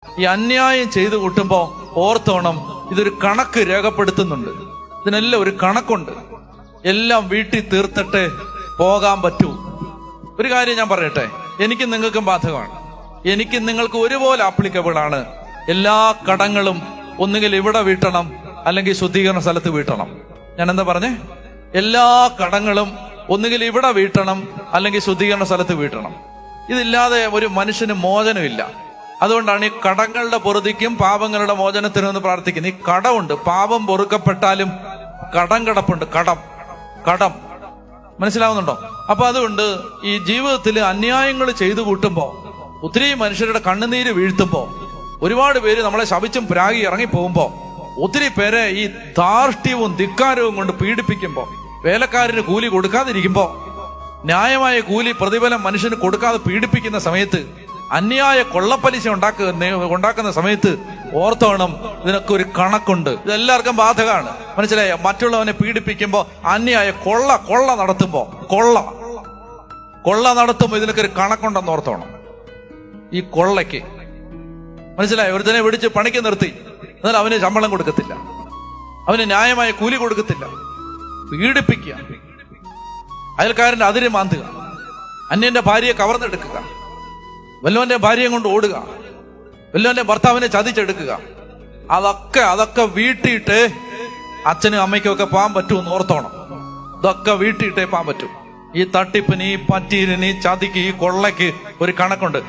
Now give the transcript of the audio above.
ഈ അന്യായം ചെയ്തു കൂട്ടുമ്പോ ഓർത്തോണം, ഇതൊരു കണക്ക് രേഖപ്പെടുത്തുന്നുണ്ട്. ഇതിനെല്ലാം ഒരു കണക്കുണ്ട്. എല്ലാം വീട്ടിൽ തീർത്തിട്ട് പോകാൻ പറ്റൂ. ഒരു കാര്യം ഞാൻ പറയട്ടെ, എനിക്കും നിങ്ങൾക്കും ബാധകമാണ്. എനിക്കും നിങ്ങൾക്ക് ഒരുപോലെ ആപ്ലിക്കബിൾ ആണ്. എല്ലാ കടങ്ങളും ഒന്നുകിൽ ഇവിടെ വീട്ടണം, അല്ലെങ്കിൽ ശുദ്ധീകരണ സ്ഥലത്ത് വീട്ടണം. ഞാൻ എന്താ പറഞ്ഞേ? എല്ലാ കടങ്ങളും ഒന്നുകിൽ ഇവിടെ വീട്ടണം, അല്ലെങ്കിൽ ശുദ്ധീകരണ സ്ഥലത്ത് വീട്ടണം. ഇതില്ലാതെ ഒരു മനുഷ്യന് മോചനമില്ല. അതുകൊണ്ടാണ് ഈ കടങ്ങളുടെ പൊറുതിക്കും പാപങ്ങളുടെ മോചനത്തിനും എന്ന് പ്രാർത്ഥിക്കുന്നത്. ഈ കടമുണ്ട്, പാപം പൊറുക്കപ്പെട്ടാലും കടം കിടപ്പുണ്ട്. കടം മനസ്സിലാവുന്നുണ്ടോ? അപ്പൊ അതുകൊണ്ട് ഈ ജീവിതത്തിൽ അന്യായങ്ങൾ ചെയ്തു കൂട്ടുമ്പോ, ഒത്തിരി മനുഷ്യരുടെ കണ്ണുനീര് വീഴ്ത്തുമ്പോ, ഒരുപാട് പേര് നമ്മളെ ശപിച്ചും പ്രാഗി ഇറങ്ങിപ്പോകുമ്പോ, ഒത്തിരി പേരെ ഈ ധാർഷ്ട്യവും ധിക്കാരവും കൊണ്ട് പീഡിപ്പിക്കുമ്പോ, വേലക്കാരന് കൂലി കൊടുക്കാതിരിക്കുമ്പോ, ന്യായമായ കൂലി പ്രതിഫലം മനുഷ്യന് കൊടുക്കാതെ പീഡിപ്പിക്കുന്ന സമയത്ത്, അന്യായ കൊള്ളപ്പലിശ ഉണ്ടാക്കുന്ന സമയത്ത് ഓർത്തോണം, ഇതിനൊക്കെ ഒരു കണക്കുണ്ട്. ഇതെല്ലാവർക്കും ബാധകമാണ്. മനസ്സിലായോ? മറ്റുള്ളവനെ പീഡിപ്പിക്കുമ്പോ, അന്യായ കൊള്ള നടത്തുമ്പോ, കൊള്ള നടത്തുമ്പോ ഇതിനൊക്കെ ഒരു കണക്കുണ്ടെന്ന് ഓർത്തോണം. ഈ കൊള്ളയ്ക്ക് മനസ്സിലായോ? ഒരുത്തനെ പിടിച്ച് പണിക്ക് നിർത്തി, എന്നാൽ അവന് ശമ്പളം കൊടുക്കത്തില്ല, അവന് ന്യായമായ കൂലി കൊടുക്കത്തില്ല, പീഡിപ്പിക്കുക, അയൽക്കാരന്റെ അതിര് മാന്തുക, അന്യന്റെ ഭാര്യയെ കവർന്നെടുക്കുക, വല്ലവന്റെ ഭാര്യയെ കൊണ്ട് ഓടുക, വല്ലവന്റെ ഭർത്താവിനെ ചതിച്ചെടുക്കുക, അതൊക്കെ വീട്ടിയിട്ട് അച്ഛനും അമ്മയ്ക്കും ഒക്കെ പോകാൻ പറ്റുമെന്ന് ഓർത്തോണം. ഇതൊക്കെ വീട്ടിയിട്ടേ പോകാൻ പറ്റും. ഈ തട്ടിപ്പിന്, ഈ പറ്റീരിന്, ഈ ചതിക്ക്, ഈ കൊള്ളയ്ക്ക് ഒരു കണക്കുണ്ട്.